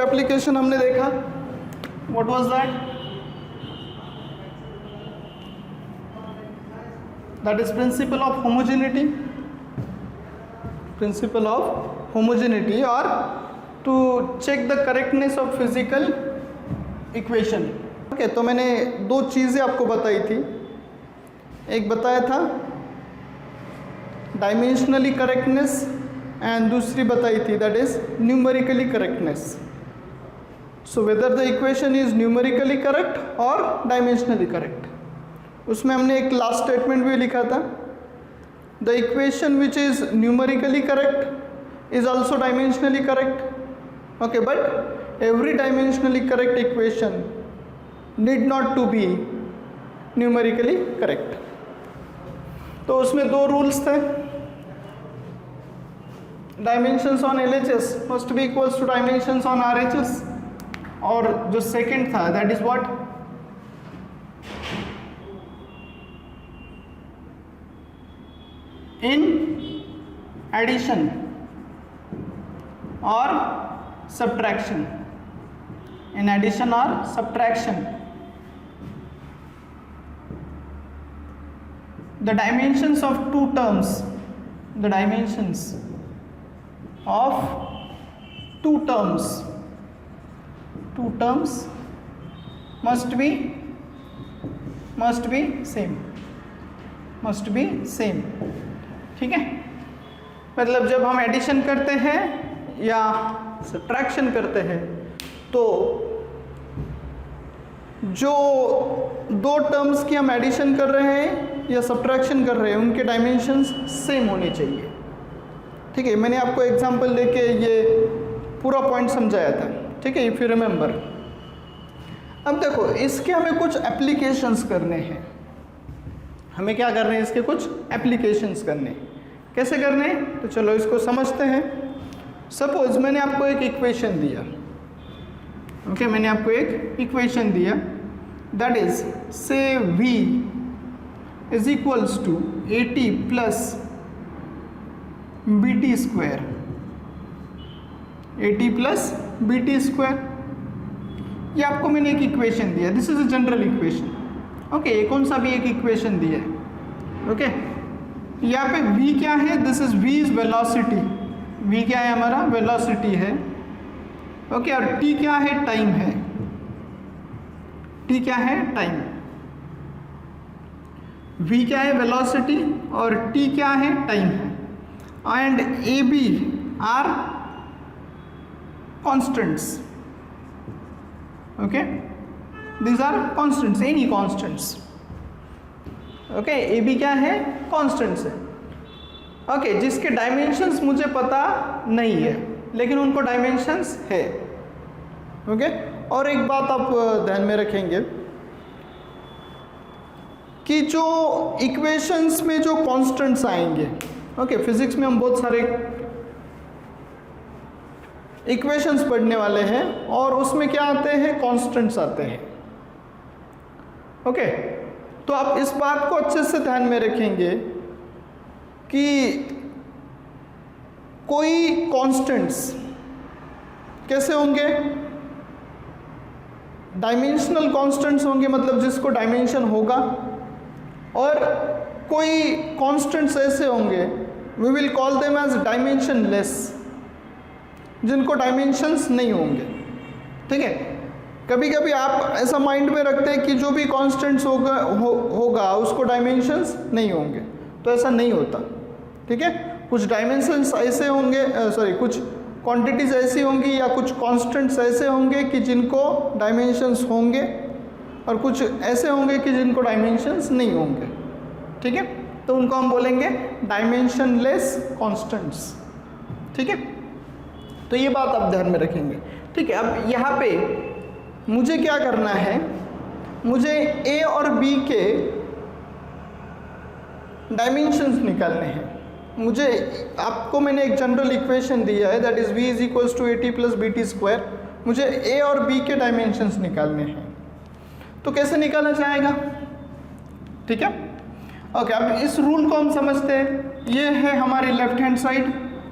Application हमने देखा, what was that? That is principle of homogeneity, principle of homogeneity, और to check the correctness of physical equation. Okay, तो मैंने दो चीज़ें आपको बताई थी, एक बताया था डायमेंशनली करेक्टनेस एंड दूसरी बताई थी that is numerically correctness. So whether the equation is numerically correct और डायमेंशनली करेक्ट। उसमें हमने एक लास्ट स्टेटमेंट भी लिखा था, the equation which is numerically correct is also dimensionally correct. Okay, but every dimensionally correct equation need not to be numerically correct. तो उसमें दो रूल्स थे, dimensions on LHS must be equals to dimensions on RHS, और जो second था that is what, in addition और subtraction, in addition और subtraction the dimensions of two terms, the dimensions of two terms must be same, must be same। ठीक है, मतलब जब हम एडिशन करते हैं या सब्ट्रैक्शन करते हैं तो जो दो टर्म्स की हम एडिशन कर रहे हैं या सब्ट्रैक्शन कर रहे हैं उनके डायमेंशंस सेम होने चाहिए। ठीक है, मैंने आपको एग्जांपल देके ये पूरा पॉइंट समझाया था। ठीक है, इफ यू रिमेंबर। अब देखो, इसके हमें कुछ एप्लीकेशंस करने हैं, हमें क्या करने हैं, इसके कुछ एप्लीकेशंस करने हैं। कैसे करने हैं, तो चलो इसको समझते हैं। सपोज मैंने आपको एक इक्वेशन दिया, ओके, मैंने आपको एक इक्वेशन दिया that is say V is equals to AT plus BT square, AT plus BT square. ये आपको मैंने एक इक्वेशन दिया, this is a general equation. Okay, ये कौन सा भी एक इक्वेशन दिया है। ओके, यहाँ पे V क्या है, this is V is velocity, V क्या है हमारा, वेलोसिटी है। ओके, और T क्या है, टाइम है, T क्या है, टाइम। V क्या है, वेलोसिटी, और T क्या है, टाइम है। And AB are constants. Okay, these are constants, any constants. Okay, AB क्या है, कांस्टेंट्स है। ओके, जिसके डायमेंशंस मुझे पता नहीं है लेकिन उनको डायमेंशंस है। ओके, और एक बात आप ध्यान में रखेंगे कि जो इक्वेशंस में जो कांस्टेंट्स आएंगे, ओके, फिजिक्स में हम बहुत सारे इक्वेशंस पढ़ने वाले हैं और उसमें क्या आते हैं, कांस्टेंट्स आते हैं। ओके, तो आप इस बात को अच्छे से ध्यान में रखेंगे कि कोई कांस्टेंट्स कैसे होंगे, डायमेंशनल कांस्टेंट्स होंगे, मतलब जिसको डायमेंशन होगा, और कोई कांस्टेंट्स ऐसे होंगे we will call them as dimensionless, जिनको डायमेंशंस नहीं होंगे। ठीक है, कभी कभी आप ऐसा माइंड में रखते हैं कि जो भी कांस्टेंट्स होगा उसको डायमेंशंस नहीं होंगे, तो ऐसा नहीं होता। ठीक है, कुछ डायमेंशंस ऐसे होंगे, कुछ क्वांटिटीज़ ऐसी होंगी या कुछ कांस्टेंट्स ऐसे होंगे कि जिनको डायमेंशंस होंगे, और कुछ ऐसे होंगे कि जिनको डायमेंशंस नहीं होंगे। ठीक है, तो उनको हम बोलेंगे डायमेंशनलेस कांस्टेंट्स। ठीक है, तो ये बात आप ध्यान में रखेंगे। ठीक है, अब यहाँ पे मुझे क्या करना है, मुझे A और B के डायमेंशंस निकालने हैं। मुझे आपको मैंने एक जनरल इक्वेशन दिया है that is V is equals to AT plus BT square. मुझे A और B के डायमेंशंस निकालने हैं, तो कैसे निकाला जाएगा। ठीक है, ओके, अब इस रूल को हम समझते हैं। ये है हमारी लेफ्ट हैंड साइड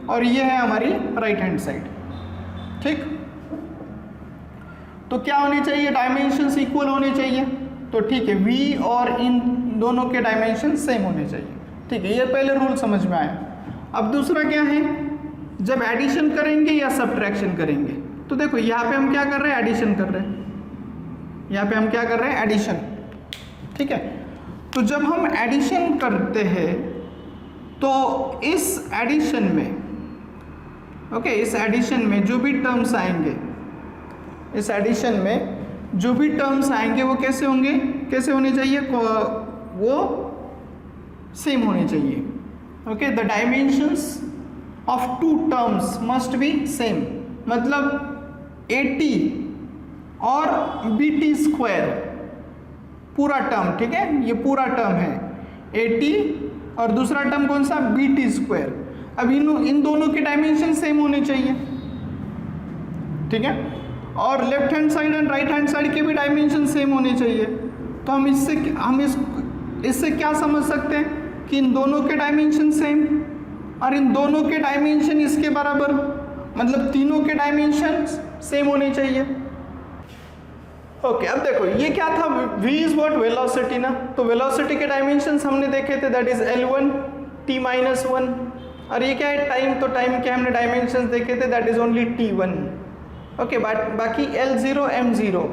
और ये है हमारी राइट हैंड साइड। ठीक, तो क्या होने चाहिए, डायमेंशंस इक्वल होने चाहिए। तो ठीक है, v और इन दोनों के डायमेंशन सेम होने चाहिए। ठीक है, ये पहले रूल समझ में आया। अब दूसरा क्या है, जब एडिशन करेंगे या सब्ट्रैक्शन करेंगे, तो देखो यहाँ पे हम क्या कर रहे हैं, एडिशन कर रहे हैं। यहाँ पे हम क्या कर रहे हैं, एडिशन। ठीक है, तो जब हम एडिशन करते हैं तो इस एडिशन में इस एडिशन में जो भी टर्म्स आएंगे, इस एडिशन में जो भी टर्म्स आएंगे वो कैसे होंगे, कैसे होने चाहिए, वो सेम होने चाहिए। Okay, the dimensions of two terms must be same, मतलब 80 और BT स्क्वायर पूरा टर्म, ठीक है, ये पूरा टर्म है 80 और दूसरा टर्म कौन सा, BT स्क्वायर। अब इन दोनों के डायमेंशन सेम होने चाहिए। ठीक है, और left hand side and right hand side के भी डायमेंशन सेम होने चाहिए। तो हम इससे क्या समझ सकते हैं कि इन दोनों के डायमेंशन सेम और इन दोनों के डायमेंशन इसके बराबर, मतलब तीनों के डायमेंशन सेम होने चाहिए। ओके, अब देखो ये क्या था, v इज व्हाट, वेलोसिटी ना। तो वेलोसिटी के डायमेंशंस हमने देखे थे, दैट इज L1 t-1, और ये क्या है, टाइम। तो टाइम के हमने डायमेंशंस देखे थे, that is only t1। Okay, बाकी L0 m0,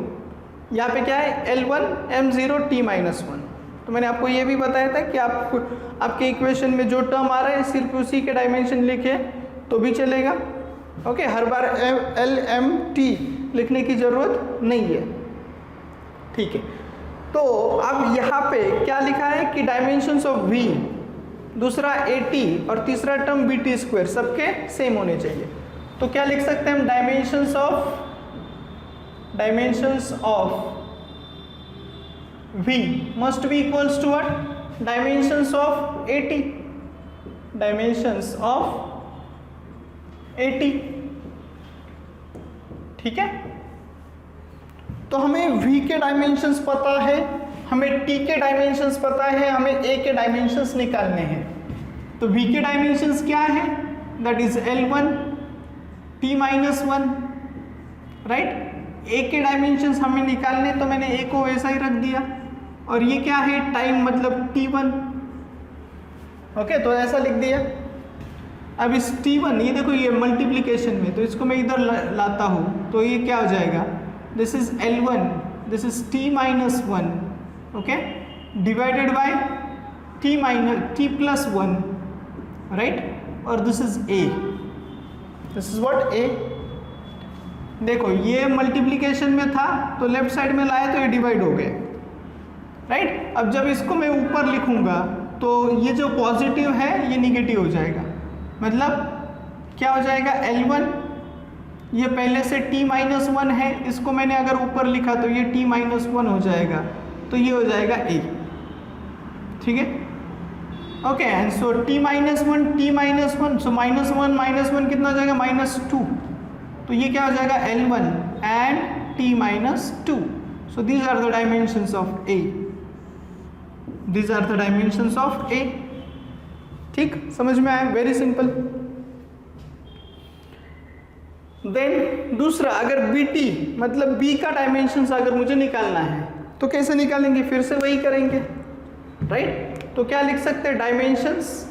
यहाँ पे क्या है, L1 m0 t-1। तो मैंने आपको ये भी बताया था कि आपके इक्वेशन में जो टर्म आ रहा है सिर्फ उसी के डायमेंशन लिखे तो भी चलेगा। ओके, हर बार LMT लिखने की ज़रूरत नहीं है। ठीक है, तो अब यहाँ पे क्या लिखा है कि डायमेंशंस ऑफ v, दूसरा 80 और तीसरा टर्म BT स्क्वायर सबके सेम होने चाहिए। तो क्या लिख सकते हैं हम, dimensions of v must be equals to what, dimensions of 80, dimensions of 80। ठीक है, तो हमें v के डायमेंशंस पता है, हमें t के डायमेंशंस पता है, हमें a के डायमेंशंस निकालने हैं। तो v के डायमेंशंस क्या है, that is L1 t-1, right. a के डायमेंशंस हमें निकालने, तो मैंने a को वैसा ही रख दिया, और ये क्या है, टाइम, मतलब t1। ओके, तो ऐसा लिख दिया। अब इस t1, ये देखो ये मल्टीप्लिकेशन में, तो इसको मैं इधर लाता हूँ, तो ये क्या हो जाएगा, this is L1, this is t-1, okay, divided by t+1, right, और this is a, this is what, a। देखो ये मल्टीप्लिकेशन में था तो लेफ्ट साइड में लाया तो ये डिवाइड हो गए, राइट। अब जब इसको मैं ऊपर लिखूंगा तो ये जो पॉजिटिव है ये निगेटिव हो जाएगा, मतलब क्या हो जाएगा, L1, ये पहले से t-1 है, इसको मैंने अगर ऊपर लिखा तो ये t-1 हो जाएगा, तो ये हो जाएगा a। ठीक है, ओके, एंड सो t-1 सो -1 कितना हो जाएगा, -2, तो ये क्या हो जाएगा, L1 and t-2। So these are the dimensions of a, these are the dimensions of a। ठीक, समझ में आया, वेरी सिंपल। देन दूसरा, अगर BT मतलब b का डायमेंशंस अगर मुझे निकालना है तो कैसे निकालेंगे, फिर से वही करेंगे, राइट। तो क्या लिख सकते हैं, dimensions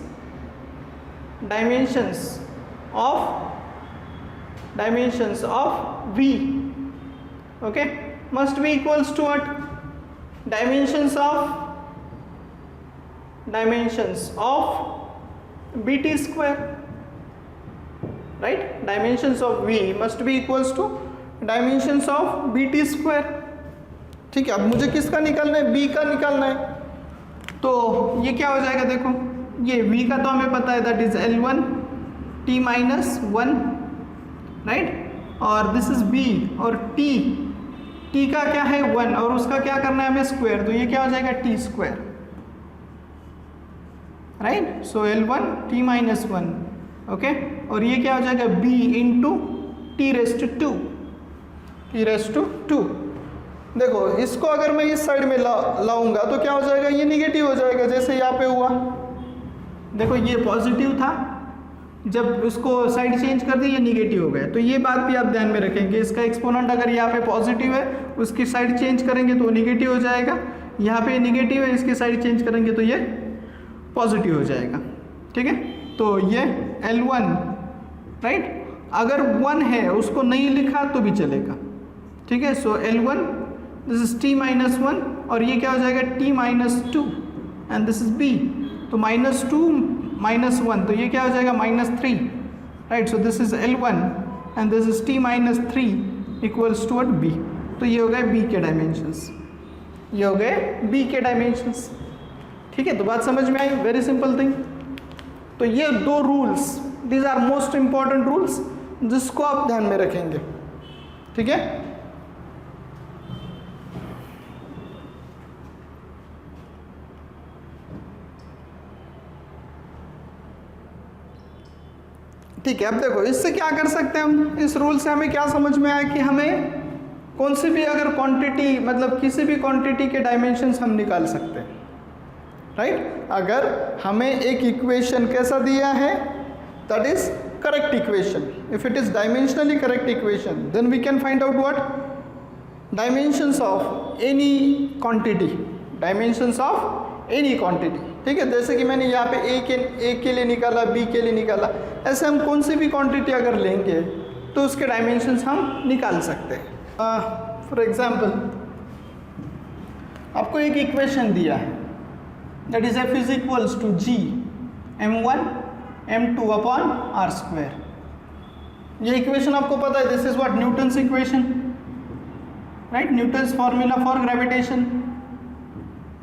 of v, okay, must be equals to what, dimensions of BT square, right. Dimensions of v must be equals to dimensions of BT square. ठीक है, अब मुझे किसका निकालना है, b का निकालना है। तो ये क्या हो जाएगा, देखो ये v का तो हमें पता है, that is L1 t-1, right, और दिस इज b, और t का क्या है 1, और उसका क्या करना है हमें, स्क्वायर, तो ये क्या हो जाएगा, t स्क्वायर, राइट। सो L1 t-1, ओके, और ये क्या हो जाएगा, b इंटू t⁻², t⁻²। देखो इसको अगर मैं इस साइड में लाऊंगा तो क्या हो जाएगा, ये निगेटिव हो जाएगा, जैसे यहाँ पे हुआ। देखो ये पॉजिटिव था जब उसको साइड चेंज कर दी ये निगेटिव हो गया। तो ये बात भी आप ध्यान में रखेंगे, इसका एक्सपोनेंट अगर यहाँ पे पॉजिटिव है उसकी साइड चेंज करेंगे तो निगेटिव हो जाएगा, यहाँ पे निगेटिव है इसकी साइड चेंज करेंगे तो ये पॉजिटिव हो जाएगा। ठीक है, तो ये L1 राइट, अगर 1 है उसको नहीं लिखा तो भी चलेगा। ठीक है, so L1 this is t minus 1 और ये क्या हो जाएगा t minus 2 and this is b, तो माइनस 2 माइनस 1 तो ये क्या हो जाएगा minus 3 right. So this is L1 and this is t minus 3 equals to what b। तो ये हो गए b के डायमेंशंस, ये हो गए b के डायमेंशंस। ठीक है, तो बात समझ में आई, वेरी सिंपल थिंग। तो ये दो rules, these are most important rules जिसको आप ध्यान में रखेंगे। ठीक है, ठीक है। अब देखो इससे क्या कर सकते हैं हम, इस रूल से हमें क्या समझ में आया कि हमें कौन सी भी अगर क्वांटिटी मतलब किसी भी क्वांटिटी के डायमेंशंस हम निकाल सकते हैं राइट। अगर हमें एक इक्वेशन कैसा दिया है, that is correct equation, if it is dimensionally correct equation then we can find out what dimensions of any quantity, dimensions of any quantity. ठीक है, जैसे कि मैंने यहाँ पे ए के लिए निकाला, बी के लिए निकाला, ऐसे हम कौन सी भी क्वांटिटी अगर लेंगे तो उसके डायमेंशंस हम निकाल सकते हैं। फॉर एग्जांपल आपको एक इक्वेशन दिया है that is F is equals to G m1 m2 upon R square. ये इक्वेशन आपको पता है, this is what Newton's equation right, Newton's formula for gravitation,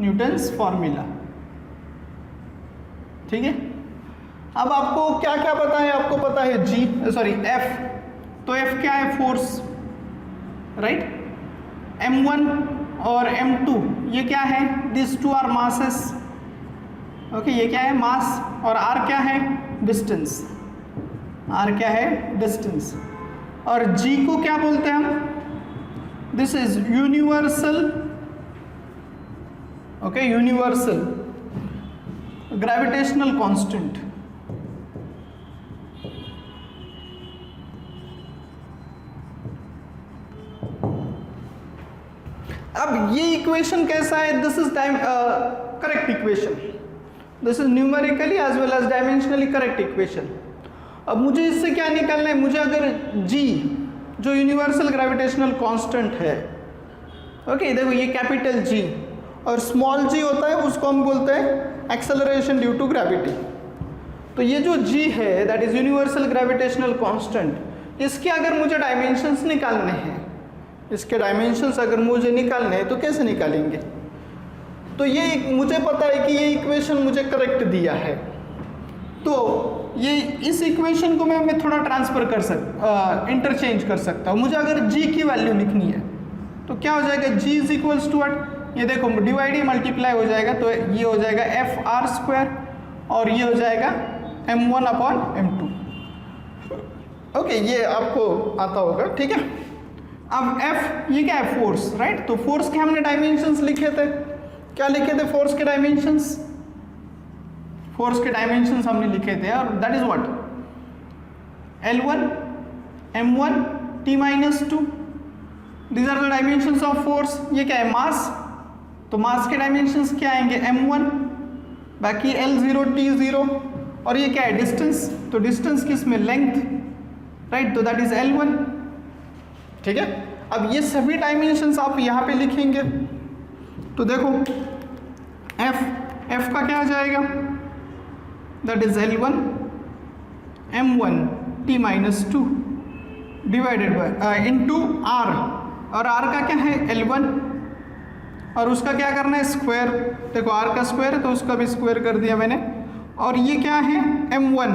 Newton's formula. ठीक है, अब आपको क्या क्या पता है, आपको पता है F, तो F क्या है, फोर्स राइट। M1 और M2 ये क्या है, this two are masses, okay, ये क्या है मास, और R क्या है डिस्टेंस, R क्या है डिस्टेंस। और G को क्या बोलते हैं हम, this is universal, okay, universal gravitational constant. अब ये इक्वेशन कैसा है, this is correct equation, this is numerically as well as dimensionally correct equation. अब मुझे इससे क्या निकालना है, मुझे अगर G जो यूनिवर्सल ग्रेविटेशनल कांस्टेंट है, ओके, देखो ये कैपिटल G और स्मॉल g होता है उसको हम बोलते हैं एक्सेलरेशन ड्यू टू ग्रेविटी। तो ये जो g है that is universal gravitational constant, इसके अगर मुझे डायमेंशंस निकालने हैं, इसके डायमेंशंस अगर मुझे निकालने हैं तो कैसे निकालेंगे। तो ये मुझे पता है कि ये इक्वेशन मुझे करेक्ट दिया है, तो ये इस इक्वेशन को मैं थोड़ा ट्रांसफर कर इंटरचेंज कर सकता हूँ। मुझे अगर g की वैल्यू लिखनी है तो क्या हो जाएगा, g is equals to what, ये देखो डिवाइड ही मल्टीप्लाई हो जाएगा, तो ये हो जाएगा एफ आर स्क्वायर और ये हो जाएगा m1 अपॉन m2। ओके, ये आपको आता होगा। ठीक है, अब f ये क्या है, फोर्स राइट। तो फोर्स के हमने डायमेंशंस लिखे थे, क्या लिखे थे, फोर्स के डायमेंशंस, फोर्स के डायमेंशंस हमने लिखे थे और that is what L1 m1 t minus 2, these are the dimensions of force. ये क्या है मास, तो मास के डायमेंशंस क्या आएंगे m1, बाकी L0 T0, और ये क्या है डिस्टेंस, तो डिस्टेंस किस में लेंथ राइट, तो दैट इज L1। ठीक है, अब ये सभी डायमेंशंस आप यहाँ पे लिखेंगे तो देखो F का क्या आ जाएगा, that is L1 m1 t minus 2 divided by into R, और R का क्या है L1 और उसका क्या करना है स्क्वायर, देखो R का स्क्वायर है तो उसका भी स्क्वायर कर दिया मैंने। और ये क्या है m1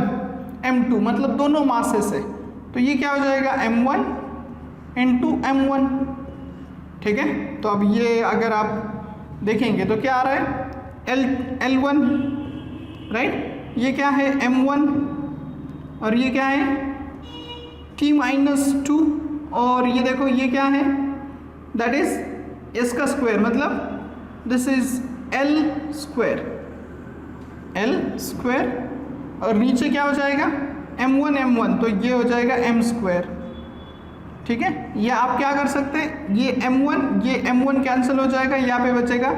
m2, मतलब दोनों मासेस है, तो ये क्या हो जाएगा m1 इंटू m1। ठीक है, तो अब ये अगर आप देखेंगे तो क्या आ रहा है L1 राइट, ये क्या है m1 और ये क्या है t माइनस 2, और ये देखो ये क्या है दैट इज इसका स्क्वायर, मतलब दिस इज L स्क्वायर और नीचे क्या हो जाएगा m1 तो ये हो जाएगा m², ठीक है। या आप क्या कर सकते हैं, ये m1 कैंसिल हो जाएगा, यहाँ पे बचेगा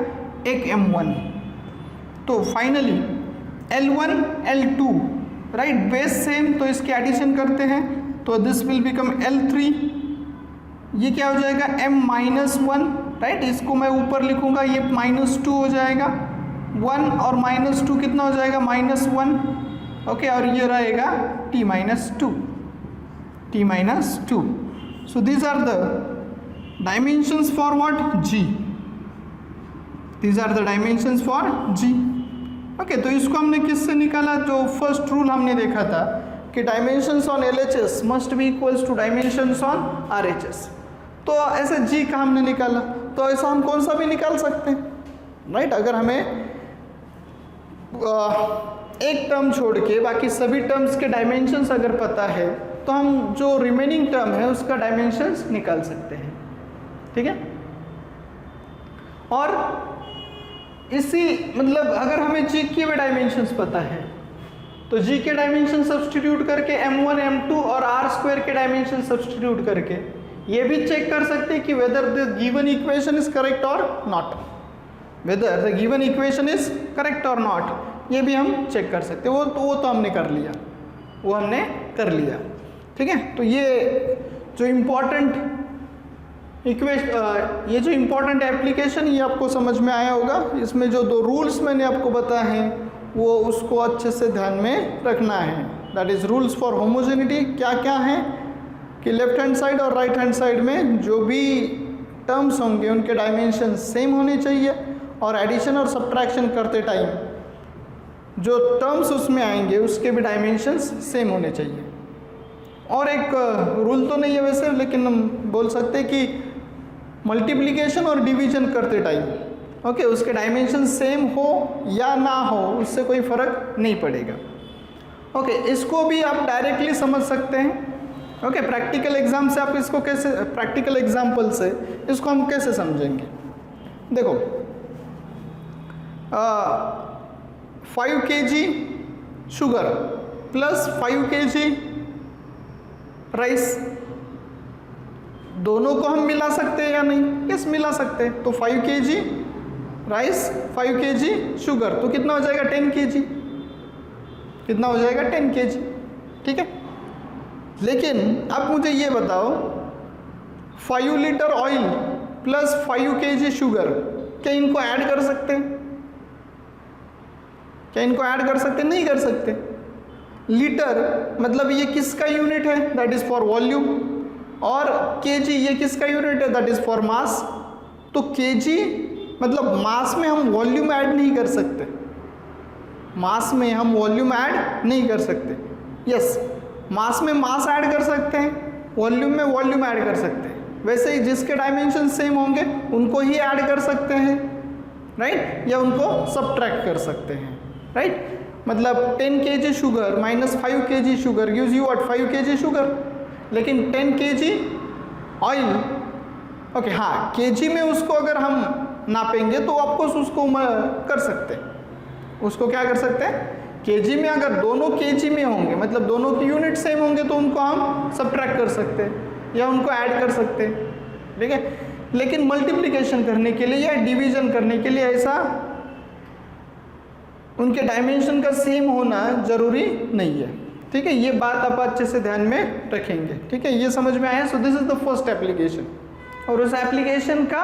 एक m1। तो finally L1 L2 right, base same, तो इसके एडिशन करते हैं तो दिस विल बिकम L3। ये क्या हो जाएगा m-1 राइट, इसको मैं ऊपर लिखूंगा, ये -2 हो जाएगा, 1 और -2 कितना हो जाएगा -1, ओके। और ये रहेगा t-2। So these are the dimensions for what, g। These are the dimensions for g, okay. तो इसको हमने किससे निकाला, जो फर्स्ट रूल हमने देखा था कि dimensions on LHS must be equals to dimensions on RHS। तो ऐसे g का हमने निकाला, तो ऐसा हम कौन सा भी निकाल सकते हैं राइट। अगर हमें एक टर्म छोड़ के बाकी सभी टर्म्स के डायमेंशंस अगर पता है तो हम जो रिमेनिंग टर्म है उसका डायमेंशंस निकाल सकते हैं, ठीक है। और इसी मतलब अगर हमें g के भी डायमेंशंस पता है तो g के डायमेंशन सब्सटीट्यूट करके m1 m2 और r² के डायमेंशन सब्सटीट्यूट करके ये भी चेक कर सकते हैं कि whether the given equation is correct और not, whether the given equation is correct और नॉट, ये भी हम चेक कर सकते हैं। वो तो हमने कर लिया, ठीक है। तो ये जो इम्पोर्टेंट ये जो इम्पोर्टेंट एप्लीकेशन ये आपको समझ में आया होगा। इसमें जो 2 रूल्स मैंने आपको बताए हैं वो उसको अच्छे से ध्यान में रखना है। That is rules for homogeneity क्या क्या हैं कि लेफ्ट हैंड साइड और राइट हैंड साइड में जो भी टर्म्स होंगे उनके डायमेंशन सेम होने चाहिए, और एडिशन और सब्ट्रैक्शन करते टाइम जो टर्म्स उसमें आएंगे उसके भी डायमेंशंस सेम होने चाहिए। और एक रूल तो नहीं है वैसे, लेकिन हम बोल सकते हैं कि मल्टीप्लिकेशन और डिवीजन करते टाइम ओके उसके डायमेंशन सेम हो या ना हो उससे कोई फ़र्क नहीं पड़ेगा। ओके इसको भी आप डायरेक्टली समझ सकते हैं। ओके प्रैक्टिकल एग्जाम से आप इसको कैसे, प्रैक्टिकल एग्जाम्पल से इसको हम कैसे समझेंगे। देखो 5 kg sugar plus 5 kg rice, दोनों को हम मिला सकते हैं या नहीं? यस मिला सकते हैं। तो 5 kg राइस 5 kg शुगर तो कितना हो जाएगा 10 kg, कितना हो जाएगा 10 kg, ठीक है। लेकिन अब मुझे ये बताओ 5 litre oil plus 5 kg sugar, क्या इनको ऐड कर सकते हैं? क्या इनको ऐड कर सकते हैं? नहीं कर सकते। लीटर मतलब ये किसका यूनिट है? That is for volume. और kg ये किसका यूनिट है? That is for mass. तो kg मतलब मास में हम वॉल्यूम ऐड नहीं कर सकते, मास में हम वॉल्यूम ऐड नहीं कर सकते। यस मास में मास ऐड कर सकते हैं, वॉल्यूम में वॉल्यूम ऐड कर सकते हैं। वैसे ही जिसके डायमेंशन सेम होंगे उनको ही ऐड कर सकते हैं राइट, या उनको सब्ट्रैक्ट कर सकते हैं राइट। मतलब 10 kg sugar minus 5 kg sugar gives you what 5 kg sugar, लेकिन 10 kg ऑयल ओके हाँ kg में उसको अगर हम नापेंगे तो आपको उसको कर सकते हैं, उसको क्या कर सकते हैं kg में। अगर दोनों kg में होंगे मतलब दोनों की यूनिट सेम होंगे तो उनको हम सब्ट्रैक्ट कर सकते हैं या उनको ऐड कर सकते हैं, ठीक है। लेकिन मल्टीप्लिकेशन करने के लिए या डिवीजन करने के लिए ऐसा उनके डायमेंशन का सेम होना ज़रूरी नहीं है, ठीक है। ये बात आप अच्छे से ध्यान में रखेंगे, ठीक है। ये समझ में आया। सो this is the first application और उस एप्लीकेशन का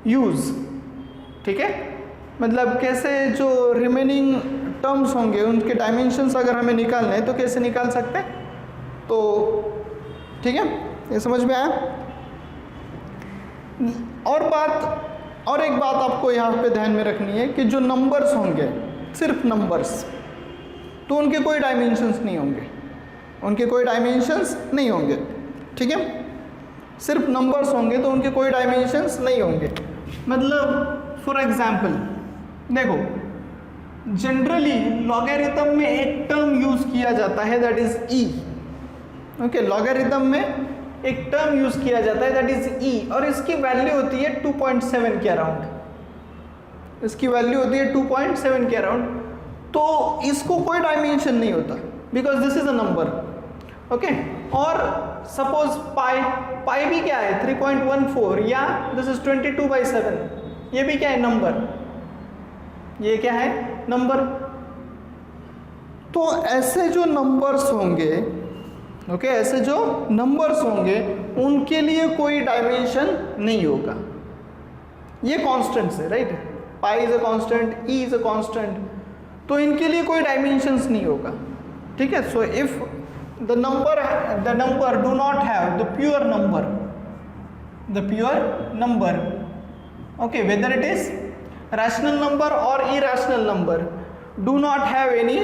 यूज़, ठीक है। मतलब कैसे जो रिमेनिंग टर्म्स होंगे उनके डायमेंशंस अगर हमें निकालने हैं तो कैसे निकाल सकते हैं, तो ठीक है ये समझ में आया। और एक बात आपको यहाँ पे ध्यान में रखनी है कि जो नंबर्स होंगे सिर्फ नंबर्स, तो उनके कोई डायमेंशंस नहीं होंगे, उनके कोई डायमेंशंस नहीं होंगे, ठीक है। सिर्फ नंबर्स होंगे तो उनके कोई डायमेंशंस नहीं होंगे। मतलब फॉर एग्जांपल देखो जनरली लॉगरिथम में एक टर्म यूज़ किया जाता है that is E. Okay logarithm में एक टर्म यूज़ किया जाता है दैट इज ई और इसकी वैल्यू होती है 2.7 के अराउंड, इसकी वैल्यू होती है 2.7 के अराउंड। तो इसको कोई डायमेंशन नहीं होता, because this is a number, okay. और सपोज पाई भी क्या है 3.14, या दिस इज 22/7, ये भी क्या है नंबर, ये क्या है नंबर। तो ऐसे जो नंबर्स होंगे, ओके, ऐसे जो नंबर्स होंगे उनके लिए कोई डायमेंशन नहीं होगा, ये कांस्टेंट्स है, right. Pi is a constant, E is a constant, तो इनके लिए कोई डायमेंशंस नहीं होगा, ठीक है। So if the number do not have the pure number, okay, whether it is rational number or irrational number, do not have any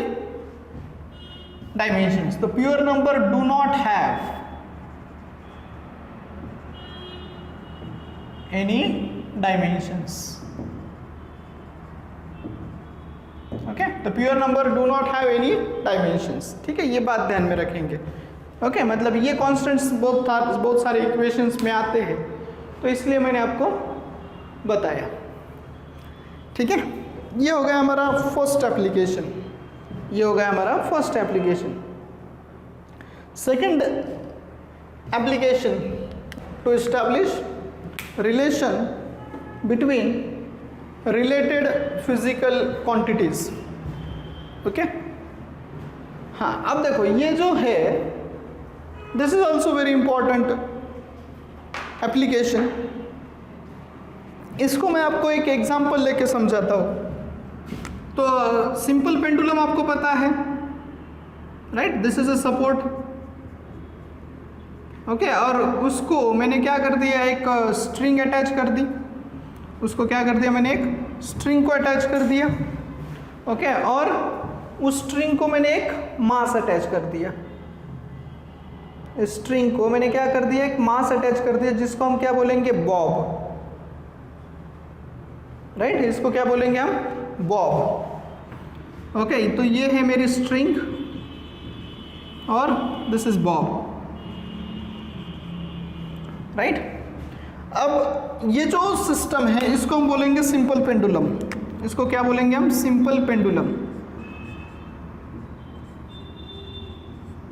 dimensions. The pure number do not have any dimensions, okay, the pure number do not have any dimensions, ठीक है, ये बात ध्यान में रखेंगे, okay. मतलब ये constants बहुत सारे इक्वेशंस में आते हैं, तो इसलिए मैंने आपको बताया, ठीक है। ये हो गया हमारा फर्स्ट एप्लीकेशन, ये हो गया हमारा first application. Second application, to establish relation between related physical quantities, okay. हाँ, अब देखो ये जो है, this is also very important application. इसको मैं आपको एक एग्जांपल लेके समझाता हूँ। तो सिंपल पेंडुलम आपको पता है, right, this is a support, okay, और उसको मैंने क्या कर दिया, एक स्ट्रिंग अटैच कर दी, उसको क्या कर दिया मैंने, एक स्ट्रिंग को अटैच कर दिया, ओके, और उस स्ट्रिंग को मैंने एक मास अटैच कर दिया, इस स्ट्रिंग को मैंने क्या कर दिया, एक मास अटैच कर दिया, जिसको हम क्या बोलेंगे, बॉब, राइट, इसको क्या बोलेंगे हम, बॉब, ओके। तो ये है मेरी स्ट्रिंग और दिस इज बॉब, राइट। अब ये जो सिस्टम है इसको हम बोलेंगे सिंपल पेंडुलम, इसको क्या बोलेंगे हम, सिंपल पेंडुलम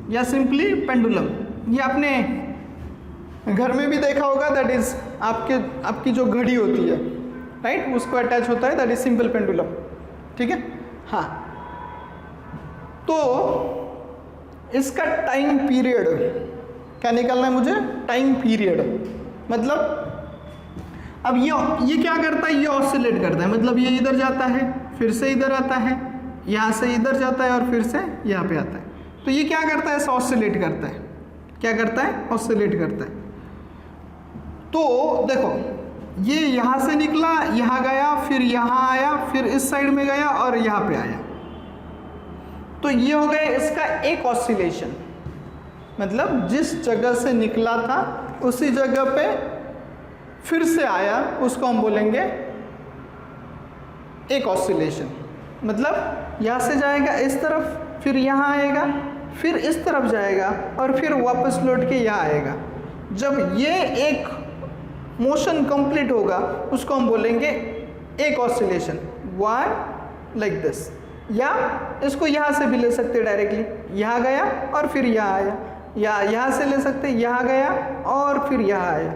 या सिंपली पेंडुलम। ये आपने घर में भी देखा होगा, दैट इज आपकी जो घड़ी होती है, राइट, उसको अटैच होता है, दैट इज सिंपल पेंडुलम, ठीक है। हाँ, तो इसका टाइम पीरियड क्या निकालना है मुझे, टाइम पीरियड, मतलब अब ये क्या करता है, ये ऑसिलेट करता है, मतलब ये इधर जाता है, फिर से इधर आता है, यहाँ से इधर जाता है और फिर से यहाँ पे आता है। तो ये क्या करता है, ऐसा ऑसिलेट करता है, क्या करता है, ऑसिलेट करता है। तो देखो ये यहाँ से निकला, यहाँ गया, फिर यहाँ आया, फिर इस साइड में गया और यहाँ पे आया, तो ये हो गया इसका एक ऑसिलेशन, मतलब जिस जगह से निकला था उसी जगह पे फिर से आया, उसको हम बोलेंगे एक ऑसिलेशन। मतलब यहाँ से जाएगा इस तरफ, फिर यहाँ आएगा, फिर इस तरफ जाएगा और फिर वापस लौट के यहाँ आएगा। जब ये एक मोशन कंप्लीट होगा उसको हम बोलेंगे एक ऑसिलेशन, वन लाइक दिस, या इसको यहाँ से भी ले सकते डायरेक्टली, यहाँ गया और फिर यहाँ आया, या यहाँ से ले सकते, यहाँ गया और फिर यहाँ आया,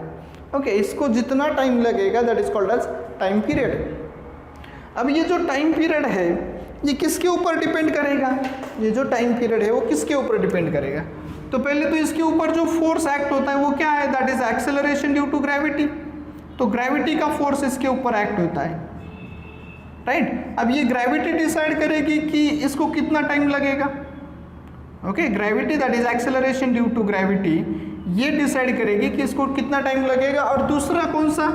ओके। इसको जितना टाइम लगेगा that is called as time period. अब ये जो टाइम पीरियड है ये किसके ऊपर डिपेंड करेगा, ये जो टाइम पीरियड है वो किसके ऊपर डिपेंड करेगा, तो पहले तो इसके ऊपर जो फोर्स एक्ट होता है वो क्या है, that is acceleration due to gravity. तो ग्रेविटी का फोर्स इसके ऊपर एक्ट होता है, राइट। अब ये ग्रेविटी डिसाइड करेगी कि इसको कितना टाइम लगेगा, okay. Gravity that is acceleration due to gravity, ये डिसाइड करेगी कि इसको कितना टाइम लगेगा। और दूसरा कौन सा,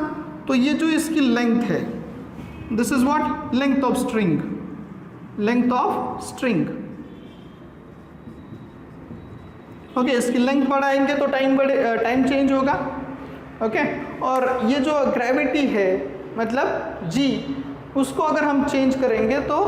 तो ये जो इसकी लेंथ है, this is what, length of string, length of string, okay. इसकी लेंथ बढ़ाएंगे तो टाइम चेंज होगा, ओके। और ये जो ग्रेविटी है मतलब जी, उसको अगर हम चेंज करेंगे तो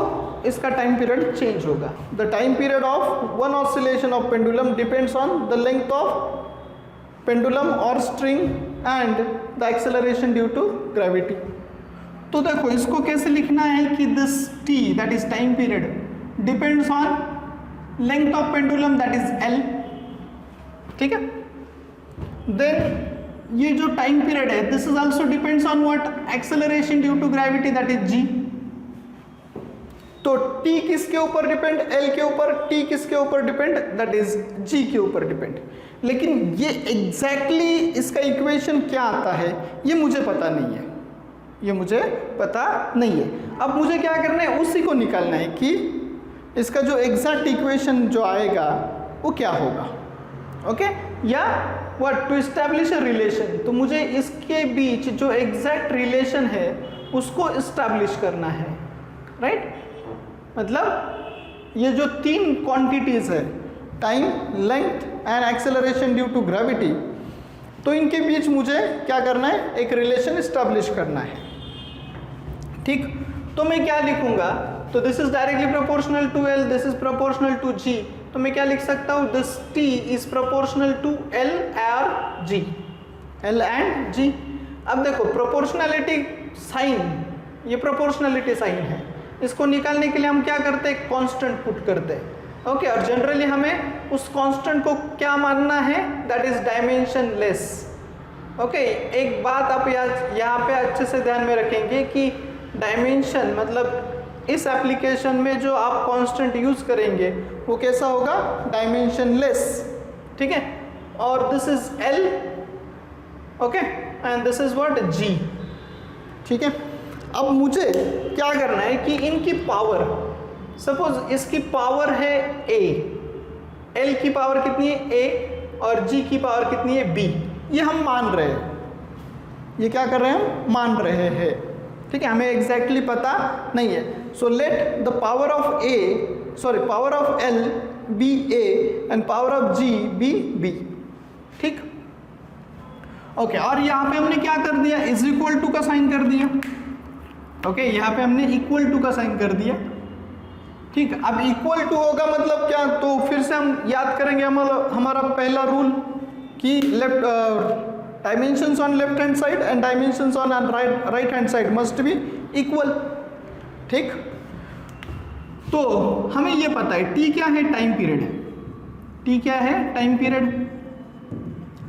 इसका टाइम पीरियड चेंज होगा। The time period of one oscillation of pendulum depends on the length of pendulum और string and the acceleration due to gravity. तो देखो इसको कैसे लिखना है कि this T that is time period depends on length of pendulum that is L, ठीक है। देन ये जो टाइम पीरियड है this is also depends on what, acceleration due to gravity that is G। तो T किसके ऊपर depend, L के ऊपर, T किसके ऊपर डिपेंड, दैट इज G के ऊपर डिपेंड। लेकिन ये एग्जैक्टली इसका इक्वेशन क्या आता है ये मुझे पता नहीं है, ये मुझे पता नहीं है। अब मुझे क्या करना है, उसी को निकालना है कि इसका जो एग्जैक्ट इक्वेशन जो आएगा वो क्या होगा, ओके। या what, to establish a relation, तो मुझे इसके बीच जो एग्जैक्ट रिलेशन है उसको एस्टैब्लिश करना है, राइट। मतलब ये जो तीन क्वांटिटीज है, time, length and acceleration due to gravity, तो इनके बीच मुझे क्या करना है, एक रिलेशन एस्टैब्लिश करना है, ठीक। तो मैं क्या लिखूंगा, तो this is directly proportional to L, this is proportional to G, तो मैं क्या लिख सकता हूँ, this T is proportional to L और G, L एंड G। अब देखो प्रोपोर्शनलिटी साइन, ये प्रोपोर्शनलिटी साइन है, इसको निकालने के लिए हम क्या करते हैं, कांस्टेंट पुट करते हैं, ओके। और जनरली हमें उस कांस्टेंट को क्या मानना है, that is dimension less, okay. एक बात आप यहाँ पे अच्छे से ध्यान में रखेंगे कि डायमेंशन मतलब इस एप्लीकेशन में जो आप कांस्टेंट यूज करेंगे वो कैसा होगा, डायमेंशन लेस, ठीक है। और this is L, okay, and this is what, G, ठीक है। अब मुझे क्या करना है कि इनकी पावर, सपोज इसकी पावर है A, L की पावर कितनी है A, और G की पावर कितनी है B, ये हम मान रहे हैं, ये क्या कर रहे हैं, हम मान रहे हैं, ठीक है। हमें एग्जैक्टली पता नहीं है। So let the power of A, sorry power of L be A and power of G be B, ठीक, ओके। और यहाँ पे हमने क्या कर दिया, इज इक्वल टू का साइन कर दिया, ओके। यहाँ पे हमने इक्वल टू का साइन कर दिया, ठीक। अब इक्वल टू होगा मतलब क्या, तो फिर से हम याद करेंगे हमारा पहला रूल कि left dimensions on left hand side and dimensions on right hand side must be equal, ठीक। तो हमें ये पता है T क्या है, टाइम पीरियड है, T क्या है, टाइम पीरियड,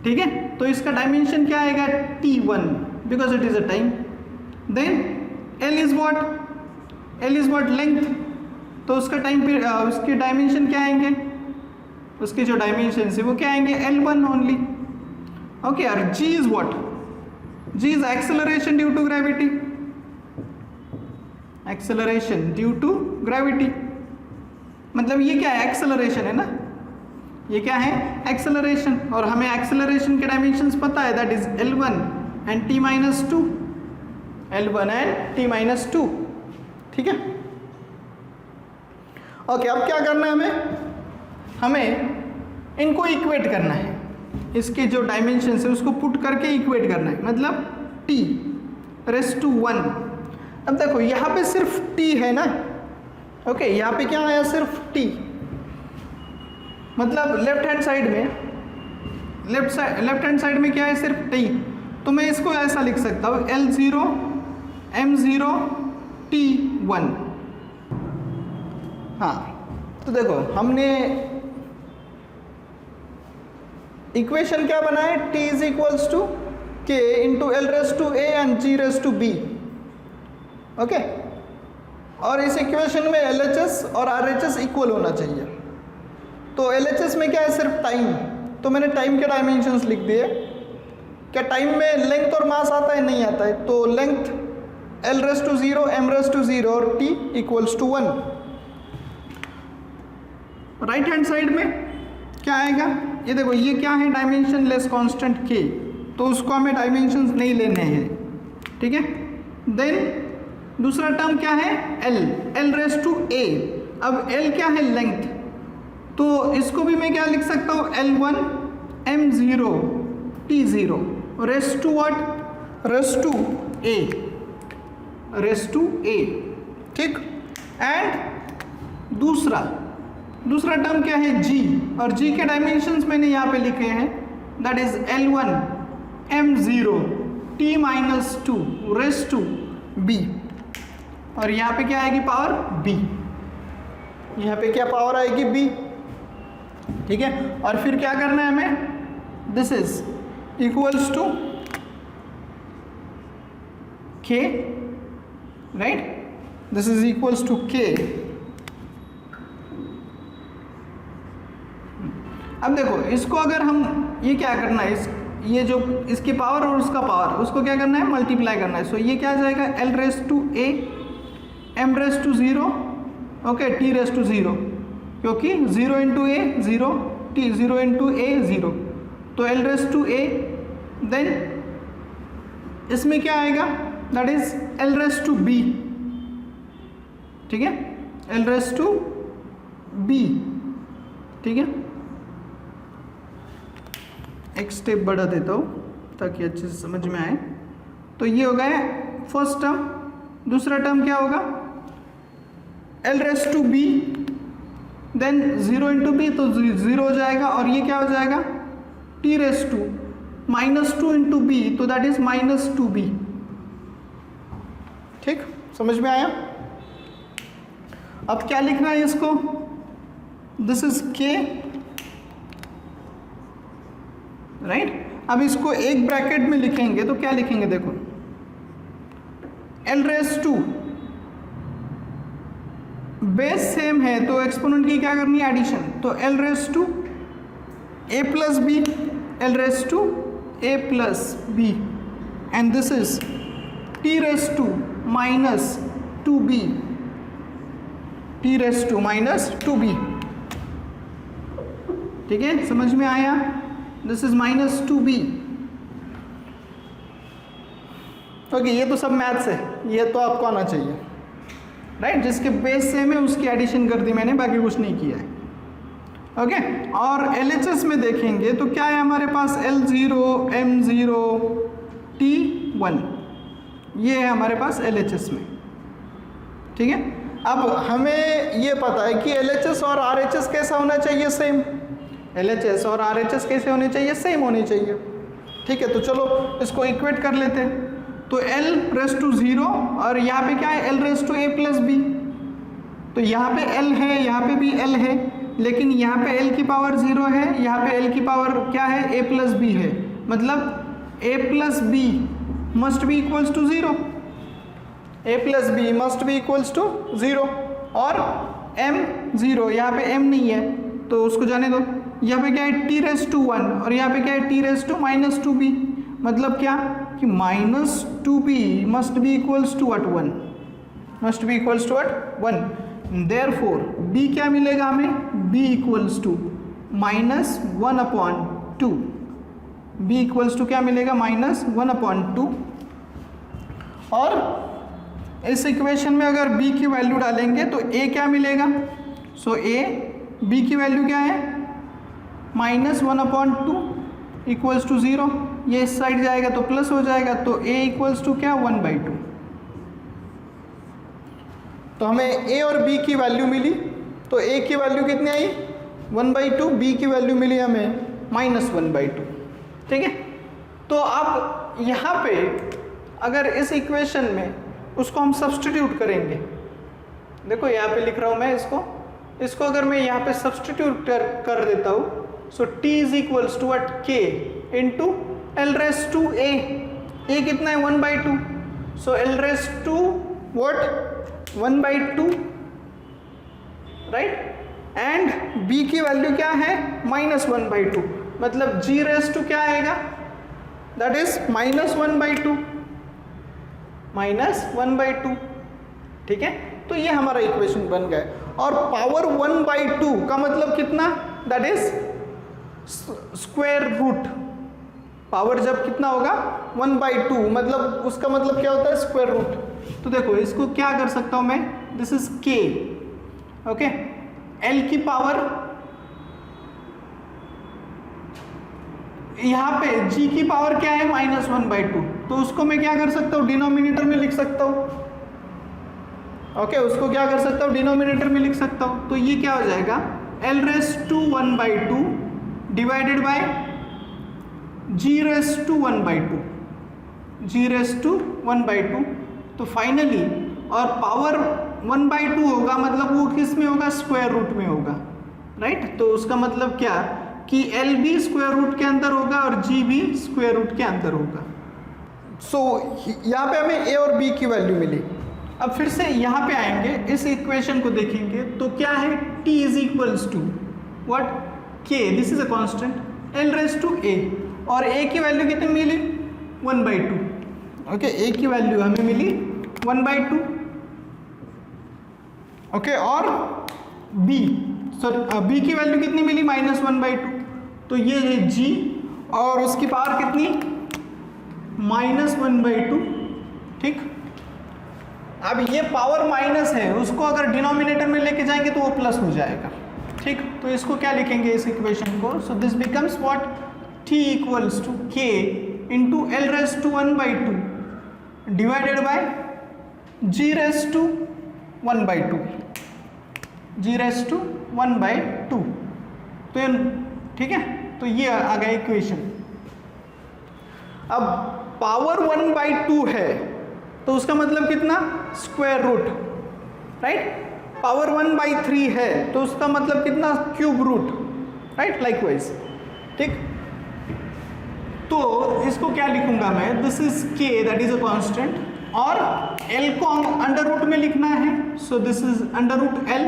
ठीक है। तो इसका डायमेंशन क्या आएगा, T1 because it is a time. Then L is what, length, तो उसका टाइम पीरियड, उसके डायमेंशन क्या आएंगे, उसके जो डायमेंशन है वो क्या आएंगे, L1 ओनली, ओके। और G is what, G is acceleration due to gravity, acceleration due to gravity, मतलब ये क्या है, एक्सेलरेशन है ना, ये क्या है, एक्सेलरेशन। और हमें एक्सेलरेशन के डायमेंशंस पता है, that is L1 and T-2, L1 and T-2, ठीक है, ओके। अब क्या करना है हमें इनको इक्वेट करना है, इसके जो डायमेंशंस है उसको पुट करके इक्वेट करना है, मतलब T⁻1। अब देखो यहाँ पे सिर्फ T है ना, ओके, यहाँ पे क्या आया, सिर्फ T, मतलब लेफ्ट हैंड साइड में क्या है, सिर्फ T। तो मैं इसको ऐसा लिख सकता हूँ, L0 M0 T1। हाँ, तो देखो हमने इक्वेशन क्या बनाए, T is equals to K into L⁻A and G⁻B, okay. और इस इक्वेशन में LHS और RHS इक्वल होना चाहिए। तो LHS में क्या है, सिर्फ टाइम, तो मैंने टाइम के डायमेंशंस लिख दिए। क्या टाइम में लेंथ और मास आता है, नहीं आता है, तो लेंथ L⁻0 M⁻0 और T equals to 1। Right hand side में क्या आएगा, ये देखो ये क्या है, डायमेंशन लेस कांस्टेंट K, तो उसको हमें डायमेंशंस नहीं लेने हैं, ठीक है। देन दूसरा टर्म क्या है, L⁻A। अब L क्या है, लेंथ, तो इसको भी मैं क्या लिख सकता हूँ, L1 M0 T0 raised to what, raised to A, ठीक। एंड दूसरा टर्म क्या है, G, और G के डायमेंशंस मैंने यहाँ पे लिखे हैं, that is L1 M0 T-2 raised to B, और यहाँ पे क्या आएगी, पावर B, यहाँ पे क्या पावर आएगी, B, ठीक है। और फिर क्या करना है हमें, this is equals to K, right, this is equals to K. अब देखो इसको अगर हम, ये क्या करना है, ये जो इसकी पावर और उसका पावर, उसको क्या करना है, मल्टीप्लाई करना है। सो ये क्या आ जाएगा, L raise to A M raise to 0, okay, T raise to 0, क्योंकि 0 into A 0, T 0 into A 0, तो L raise to A, then इसमें क्या आएगा, that is L raise to B, ठीक है, एल रेस टू बी, ठीक है। एक स्टेप बढ़ा देता हूँ ताकि अच्छे से समझ में आए। तो ये हो गया फर्स्ट टर्म। दूसरा टर्म क्या होगा, L raise to B, then 0 into B, तो 0 हो जाएगा, और ये क्या हो जाएगा, T raise to -2 into B, तो दैट इज -2b। ठीक, समझ में आया। अब क्या लिखना है इसको, दिस इज के, राइट। अब इसको एक ब्रैकेट में लिखेंगे तो क्या लिखेंगे, देखो L raise to, base same है तो एक्सपोनेंट की क्या करनी है, एडिशन, तो L raise to A plus B, L raise to A plus B, and this is T raise to -2b, T raise to -2b, ठीक है, समझ में आया। This is -2b, okay. ये तो सब मैथ्स है, ये तो आपको आना चाहिए, राइट। जिसके बेस सेम है उसकी एडिशन कर दी मैंने, बाकी कुछ नहीं किया है, ओके। और LHS में देखेंगे तो क्या है हमारे पास, L0 M0 T1, ये है हमारे पास LHS में, ठीक है। अब हमें ये पता है कि LHS और RHS कैसा होना चाहिए, सेम। LHS और RHS कैसे होने चाहिए, सेम होने चाहिए, ठीक है। तो चलो इसको इक्वेट कर लेते हैं। तो L रेस टू 0, और यहाँ पे क्या है, L raise to a plus B, तो यहाँ पे L है, यहाँ पे भी L है, लेकिन यहाँ पे L की पावर 0 है, यहाँ पे L की पावर क्या है, a प्लस बी है, मतलब a plus B must be equals to 0, a plus B must be equals to 0, और m 0, यहाँ पे m नहीं है तो उसको जाने दो। यहाँ पे क्या है, t रेस टू 1, और यहाँ पे क्या है, t रेस टू -2b, मतलब क्या कि -2b must be equals to what, 1, must be equals to what, 1। Therefore b क्या मिलेगा हमें, b equals to -1/2, b equals to क्या मिलेगा, -1/2। और इस इक्वेशन में अगर b की वैल्यू डालेंगे तो a क्या मिलेगा, सो b की वैल्यू क्या है, -1/2 इक्वल्स टू 0, ये इस साइड जाएगा तो प्लस हो जाएगा, तो a इक्वल्स टू क्या, 1/2। तो हमें a और b की वैल्यू मिली, तो a की वैल्यू कितनी आई, 1/2, b की वैल्यू मिली हमें -1/2, ठीक है। तो अब यहाँ पे अगर इस इक्वेशन में उसको हम सब्सटीट्यूट करेंगे, देखो यहाँ पे लिख रहा हूँ मैं इसको अगर मैं यहाँ पे सब्सटीट्यूट कर देता हूँ, so t is equals to what, k into L raise to a, a कितना है, 1/2, so L raise to what, 1/2, right. And b की वैल्यू क्या है, -1/2, मतलब g रेस टू क्या आएगा, दैट इज -1/2, -1/2, ठीक है। तो ये हमारा इक्वेशन बन गया। और पावर 1/2 का मतलब कितना, that is square root. Power जब कितना होगा, 1/2, मतलब उसका मतलब क्या होता है, स्क्वायर रूट। तो देखो इसको क्या कर सकता हूं मैं, this is k, okay. l की पावर, यहाँ पे g की पावर क्या है, -1/2, तो उसको मैं क्या कर सकता हूँ, डिनोमिनेटर में लिख सकता हूँ, ओके। उसको क्या कर सकता हूँ, डिनोमिनेटर में लिख सकता हूँ। तो ये क्या हो जाएगा, l raise to 1/2 divided by g raise to 1/2, g raise to 1/2। तो फाइनली, और पावर 1/2 होगा, मतलब वो किस में होगा, स्क्वायर रूट में होगा, राइट। तो उसका मतलब क्या कि एल भी स्क्वायर रूट के अंदर होगा और जी भी स्क्वायर रूट के अंदर होगा। सो यहाँ पे हमें ए और बी की वैल्यू मिली। अब फिर से यहाँ पे आएंगे, इस इक्वेशन को देखेंगे तो क्या है, t is equals to what, k, this is a constant, l raise to a, और a की वैल्यू कितनी मिली 1/2। ओके, a की वैल्यू हमें मिली 1/2। ओके, और b b की वैल्यू कितनी मिली -1/2। तो ये है g और उसकी पावर कितनी -1/2। ठीक, अब ये पावर माइनस है, उसको अगर डिनोमिनेटर में लेके जाएंगे तो वो प्लस हो जाएगा। ठीक, तो इसको क्या लिखेंगे इस इक्वेशन को, so this becomes what, t equals to k into l raise to 1/2 divided by g raise to 1/2, g raise to 1/2। तो ठीक है, तो ये आ गया इक्वेशन। अब पावर 1/2 है तो उसका मतलब कितना, स्क्वायर रूट, राइट। पावर 1/3 है तो उसका मतलब कितना, क्यूब रूट, राइट, लाइकवाइज। ठीक, तो इसको क्या लिखूंगा मैं, this is k that is a constant, और l को अंडर रूट में लिखना है, so this is under root l,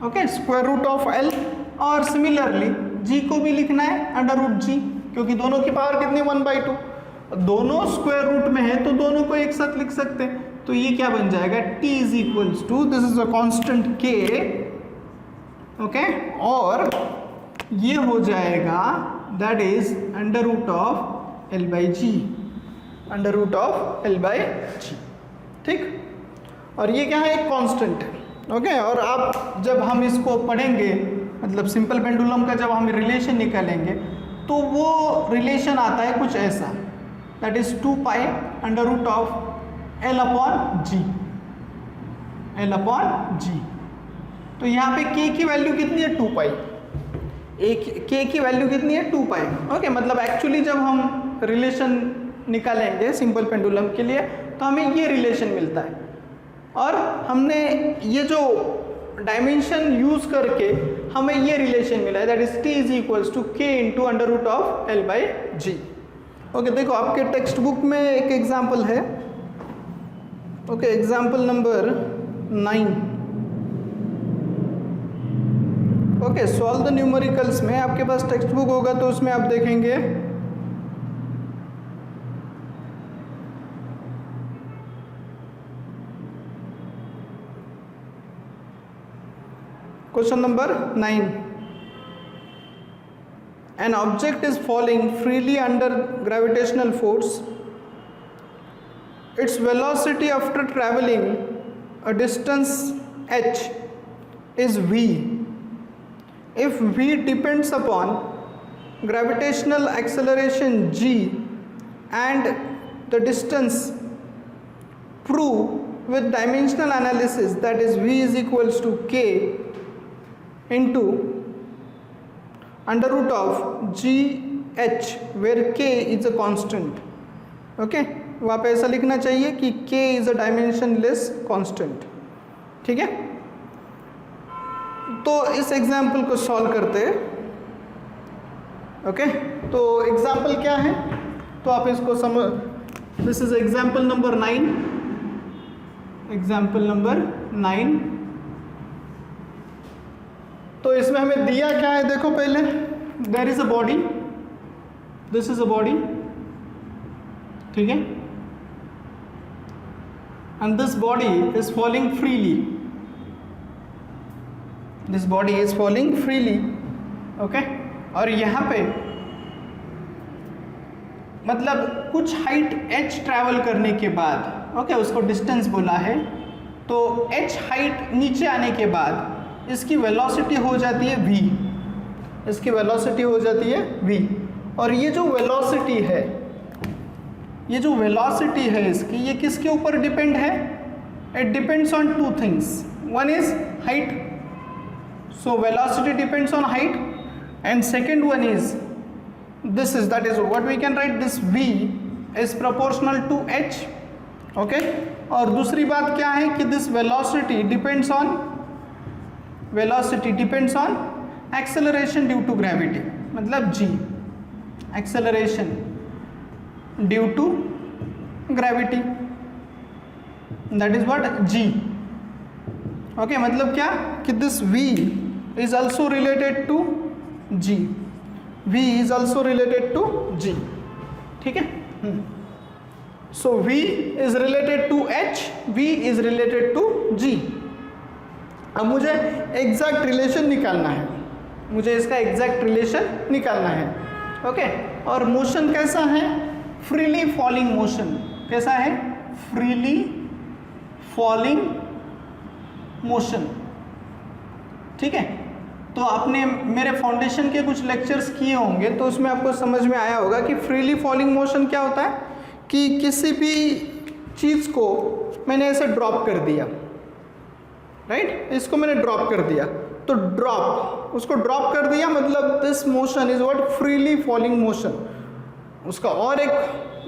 okay, square root of l, और सिमिलरली g को भी लिखना है अंडर रूट g, क्योंकि दोनों की पावर कितनी 1/2, दोनों स्क्वायर रूट में है तो दोनों को एक साथ लिख सकते हैं। तो ये क्या बन जाएगा, t is equals to, this is a constant k, okay, और ये हो जाएगा that is under root of l by g, under root of l by g. ठीक, और ये क्या है, एक कांस्टेंट है। ओके, और आप जब हम इसको पढ़ेंगे, मतलब सिंपल पेंडुलम का जब हम रिलेशन निकालेंगे तो वो रिलेशन आता है कुछ ऐसा, that is 2 pi under root of l upon g, l upon g. तो यहाँ पे k की वैल्यू कितनी है, 2 पाई, k की वैल्यू कितनी है, 2 पाई। ओके, मतलब एक्चुअली जब हम रिलेशन निकालेंगे सिंपल पेंडुलम के लिए तो हमें ये रिलेशन मिलता है, और हमने ये जो डायमेंशन यूज करके हमें ये रिलेशन मिला है, that is t is equals to k into under root of l by G. Okay, देखो आपके टेक्स्ट बुक में एक एग्जाम्पल है। Okay, example number 9। Okay, solve the numericals में आपके पास टेक्स्ट बुक होगा तो उसमें आप देखेंगे question number 9। An object is falling freely under gravitational force. Its velocity after traveling a distance h is v. If v depends upon gravitational acceleration g and the distance, prove with dimensional analysis that is v is equals to k into under root of G H where k is a constant. Okay, वहाँ पे ऐसा लिखना चाहिए कि k is a dimensionless constant. ठीक है, तो इस एग्जाम्पल को सॉल्व करते हैं। ओके, तो एग्जाम्पल क्या है, तो आप इसको समझ, this is example number 9, example number 9। तो इसमें हमें दिया क्या है, देखो पहले, there is a body, this is a body, ठीक है, and this body is falling freely, this body is falling freely. Okay, और यहाँ पे मतलब कुछ हाइट h ट्रैवल करने के बाद, ओके, उसको डिस्टेंस बोला है, तो h हाइट नीचे आने के बाद इसकी वेलोसिटी हो जाती है v, इसकी वेलोसिटी हो जाती है v, और ये जो वेलोसिटी है, ये जो वेलोसिटी है इसकी, ये किसके ऊपर डिपेंड है, it depends on 2 things, one is height, so velocity depends on height, and second one is this is, that is what we can write, this v is proportional to h। Okay, और दूसरी बात क्या है कि this velocity depends on acceleration due to gravity, मतलब g, acceleration due to gravity, that is what g। Okay, मतलब क्या कि this v is also related to g, v is also related to g, ठीक है। So v is related to h, v is related to g। अब मुझे exact relation निकालना है, मुझे इसका एग्जैक्ट रिलेशन निकालना है। ओके, और मोशन कैसा है? Freely falling motion. कैसा है? फ्रीली फॉलिंग मोशन, ठीक है। तो आपने मेरे फाउंडेशन के कुछ लेक्चर्स किए होंगे, तो उसमें आपको समझ में आया होगा कि फ्रीली फॉलिंग मोशन क्या होता है कि किसी भी चीज़ को मैंने ऐसे ड्रॉप कर दिया, राइट, इसको मैंने ड्रॉप कर दिया, तो ड्रॉप, उसको ड्रॉप कर दिया, मतलब this motion is what freely falling motion. उसका और एक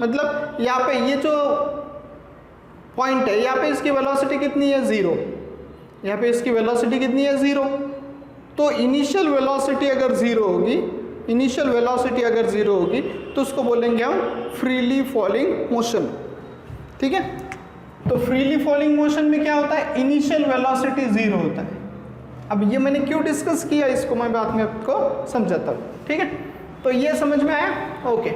मतलब यहाँ पे ये जो पॉइंट है, यहाँ पे इसकी वेलोसिटी कितनी है? 0। यहाँ पे इसकी वेलोसिटी कितनी है? 0। तो इनिशियल वेलोसिटी अगर 0 होगी, इनिशियल वेलोसिटी अगर 0 होगी तो उसको बोलेंगे हम फ्रीली फॉलिंग मोशन, ठीक है। तो फ्रीली फॉलिंग मोशन में क्या होता है? इनिशियल वेलोसिटी 0 होता है। अब ये मैंने क्यों डिस्कस किया, इसको मैं बाद में आपको समझाता हूँ, ठीक है। तो ये समझ में आया? ओके,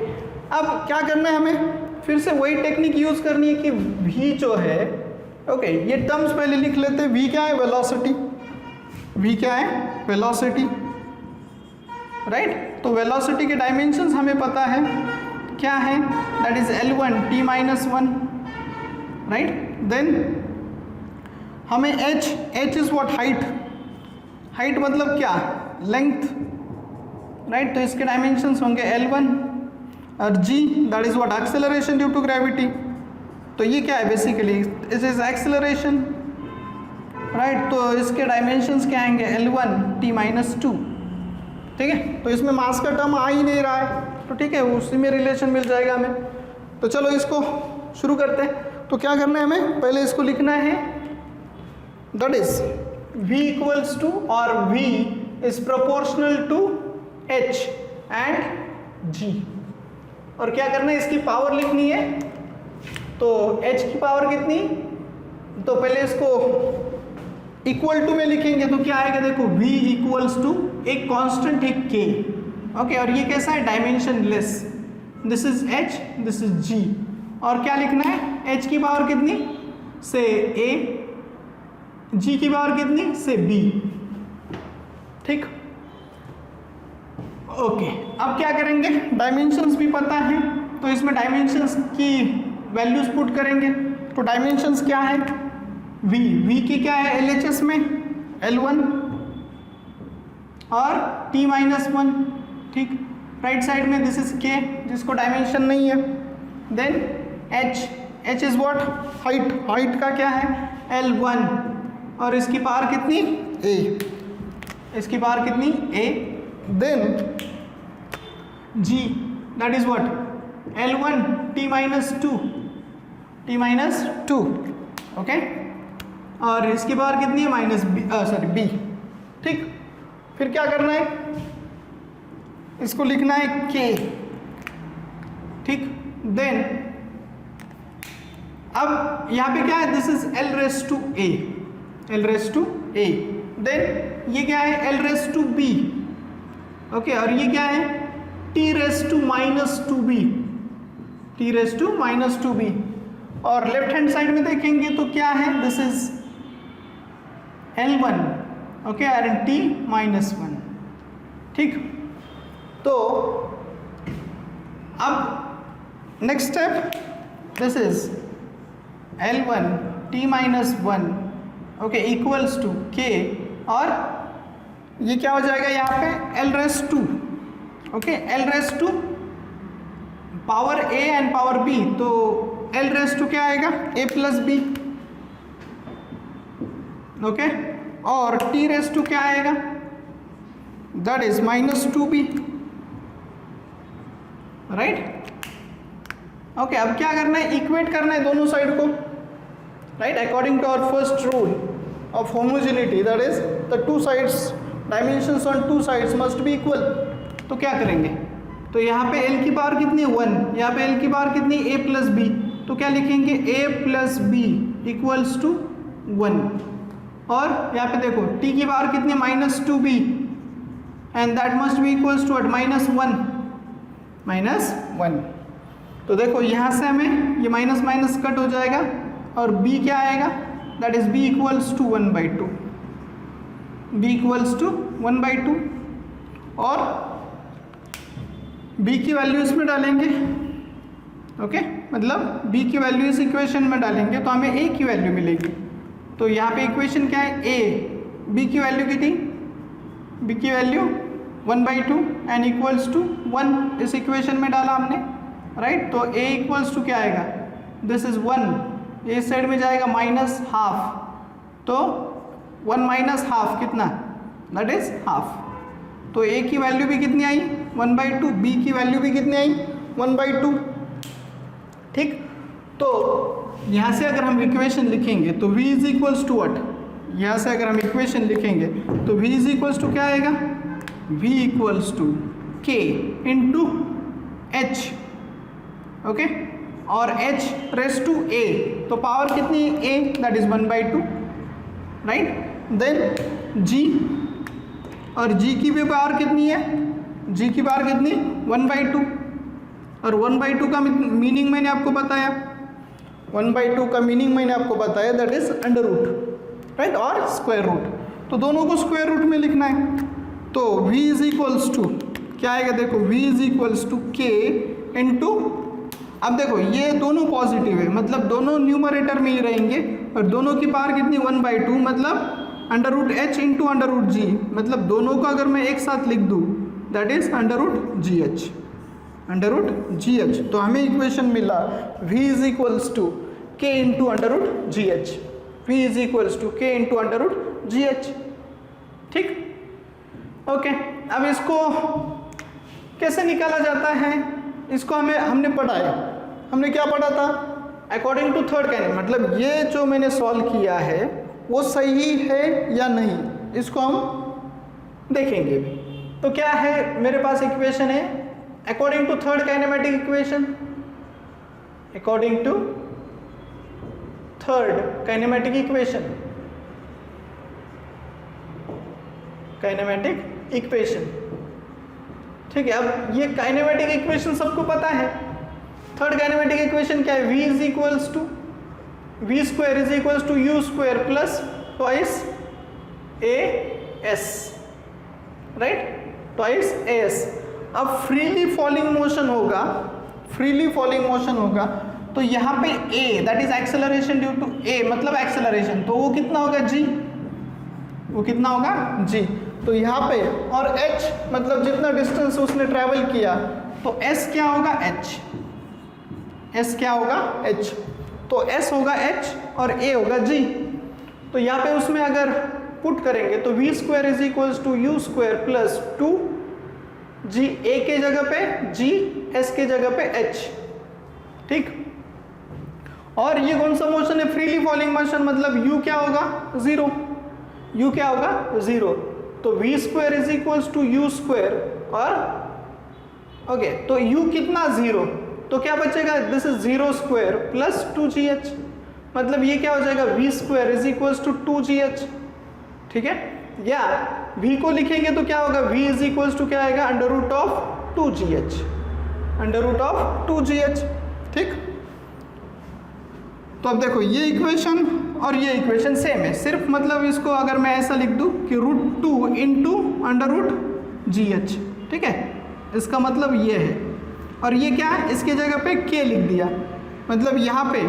अब क्या करना है हमें? फिर से वही टेक्निक यूज करनी है कि v जो है, ओके, ये टर्म्स पहले लिख लेते हैं। v क्या है? वेलोसिटी। v क्या है? Velocity, right. तो वेलोसिटी के डायमेंशंस हमें पता है क्या है, that is L1 t-1, right. Then हमें h is what? Height. Height मतलब क्या? Length, right. तो इसके डायमेंशंस होंगे L1, और g that is what? Acceleration due to gravity. तो ये क्या है? Basically it is acceleration, right. तो इसके डायमेंशंस क्या आएंगे? L1 t-2, ठीक है। तो इसमें मास का टर्म आ ही नहीं रहा है, तो ठीक है, उसी में रिलेशन मिल जाएगा हमें। तो चलो इसको शुरू करते हैं। तो क्या करना है हमें? पहले इसको लिखना है, that is v equals to, और v is proportional to h and g। और क्या करना है? इसकी पावर लिखनी है। तो h की पावर कितनी? तो पहले इसको इक्वल टू में लिखेंगे, तो क्या आएगा? देखो, v इक्वल्स टू एक कांस्टेंट है k, ओके, और ये कैसा है? Dimension less. This is h, this is g। और क्या लिखना है? h की पावर कितनी? से a, g की पावर कितनी? से b, ठीक। ओके, अब क्या करेंगे? डायमेंशंस भी पता है, तो इसमें डायमेंशंस की वैल्यूज पुट करेंगे। तो डायमेंशंस क्या है? v की क्या है? LHS में L1 और t-1, ठीक। राइट साइड में दिस इज k, जिसको डायमेंशन नहीं है। Then h is what? Height. Height का क्या है? L1, और इसकी पावर कितनी? a, इसकी पावर कितनी? a। Then g that is what? L1 t-2, okay, और इसकी पावर कितनी है? b, ठीक। फिर क्या करना है? इसको लिखना है k, ठीक। देन अब यहाँ पे क्या है? दिस इज L⁻⁴ देन ये क्या है? L⁻⁵, ओके, और ये क्या है? t⁻²b, और लेफ्ट हैंड साइड में देखेंगे तो क्या है? दिस इज L1, ओके, और t-1, ठीक। तो अब next step, this is L1 t-1, okay, equals to k, और ये क्या हो जाएगा यहाँ पे? L⁻², okay, L⁻² power a and power b, तो L⁻² क्या आएगा? a प्लस b, ओके, और t⁻² क्या आएगा? That is -2b, right. Okay, अब क्या करना है? इक्वेट करना है दोनों साइड को, right, according to our first rule of homogeneity, that is the two sides dimensions on two sides must be equal. तो क्या करेंगे, तो यहाँ पे l की पावर कितनी है 1, यहाँ पे l की पावर कितनी a प्लस बी, तो क्या लिखेंगे a plus B equals to 1। और यहाँ पे देखो t की पावर कितनी है -2b and that must be equals to -1। तो देखो यहाँ से हमें ये माइनस माइनस कट हो जाएगा और b क्या आएगा, that is b equals to 1/2, b equals to 1/2। और b की वैल्यू इसमें डालेंगे, ओके मतलब b की वैल्यू इस इक्वेशन में डालेंगे तो हमें a की वैल्यू मिलेगी। तो यहाँ पे इक्वेशन क्या है, a, b की वैल्यू कितनी, b की वैल्यू 1/2 एंड इक्वल्स टू 1 इस इक्वेशन में डाला हमने, राइट। तो a इक्वल्स टू क्या आएगा, दिस इज 1, इस साइड में जाएगा -½ तो 1 - ½ कितना, दैट इज ½। तो a की वैल्यू भी कितनी आई 1/2, b की वैल्यू भी कितनी आई 1/2, ठीक। तो यहाँ से अगर हम इक्वेशन लिखेंगे तो v is equals to what, यहाँ से अगर हम इक्वेशन लिखेंगे तो v इज इक्वल्स टू क्या आएगा, v equals to k into h, okay, और h रेस टू a, तो पावर कितनी है a, that is 1/2, right. Then g, और g की भी पावर कितनी है, g की पावर कितनी 1/2, और 1/2 का मीनिंग मैंने आपको बताया, 1/2 का मीनिंग मैंने आपको बताया that is under root, right, और स्क्वायर रूट। तो दोनों को स्क्वायर रूट में लिखना है। तो v इज इक्वल्स टू क्या आएगा, देखो v is equals to k into, अब देखो ये दोनों पॉजिटिव है मतलब दोनों न्यूमरेटर में ही रहेंगे, और दोनों की पावर कितनी 1/2 मतलब √h इंटू √g, मतलब दोनों को अगर मैं एक साथ लिख दूँ दैट इज √gh, √gh। तो हमें इक्वेशन मिला v is equals to k into √gh, v is equals to k into √gh, ठीक, ओके। अब इसको कैसे निकाला जाता है, इसको हमने पढ़ाया, हमने क्या पढ़ा था, अकॉर्डिंग टू थर्ड काइनेमेटिक, मतलब ये जो मैंने सॉल्व किया है वो सही है या नहीं, इसको हम देखेंगे। तो क्या है, मेरे पास इक्वेशन है according to third kinematic equation, according to third kinematic equation, kinematic equation, ठीक है। अब ये काइनेमेटिक इक्वेशन सबको पता है। थर्ड काइनेमेटिक इक्वेशन क्या है, v is equals to v square is equals to u square plus twice as, right, twice as। अब फ्रीली फॉलिंग मोशन होगा, फ्रीली फॉलिंग मोशन होगा तो यहाँ पे a that is acceleration due to a मतलब acceleration, तो वो कितना होगा g, वो कितना होगा g। तो यहाँ पे और h मतलब जितना डिस्टेंस उसने ट्रैवल किया, तो s क्या होगा h, s क्या होगा h, तो s होगा h और a होगा g। तो यहाँ पे उसमें अगर पुट करेंगे तो v square is equals to u square plus 2g, a के जगह पे g, s के जगह पे h, ठीक। और ये कौन सा मोशन है, फ्रीली फॉलिंग मोशन, मतलब u क्या होगा 0, u क्या होगा 0। तो v square is equals to u square, और ओके तो u कितना 0, तो क्या बचेगा, this is 0 square plus 2gh, मतलब ये क्या हो जाएगा v square is equals to 2gh, ठीक है। या v को लिखेंगे तो क्या होगा, v इज इक्वल्स टू क्या आएगा √2gh, √2gh, ठीक। तो अब देखो ये इक्वेशन और ये इक्वेशन सेम है, सिर्फ मतलब इसको अगर मैं ऐसा लिख दूं कि √2 इंटू √gh, ठीक है, इसका मतलब ये है। और ये क्या है, इसके जगह पे k लिख दिया, मतलब यहाँ पे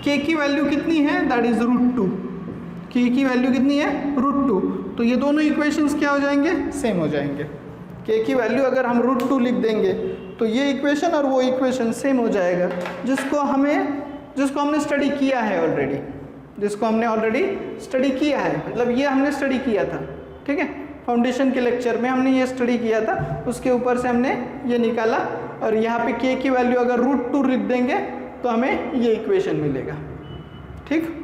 k की वैल्यू कितनी है, दैट इज √2, k की वैल्यू कितनी है √2। तो ये दोनों इक्वेशंस क्या हो जाएंगे, सेम हो जाएंगे। k की वैल्यू अगर हम √2 लिख देंगे तो ये इक्वेशन और वो इक्वेशन सेम हो जाएगा, जिसको हमने स्टडी किया है ऑलरेडी, जिसको हमने ऑलरेडी स्टडी किया है, मतलब ये हमने स्टडी किया था, ठीक है। फाउंडेशन के लेक्चर में हमने ये स्टडी किया था, उसके ऊपर से हमने ये निकाला, और यहाँ पे k की वैल्यू अगर √2 लिख देंगे तो हमें ये इक्वेशन मिलेगा, ठीक।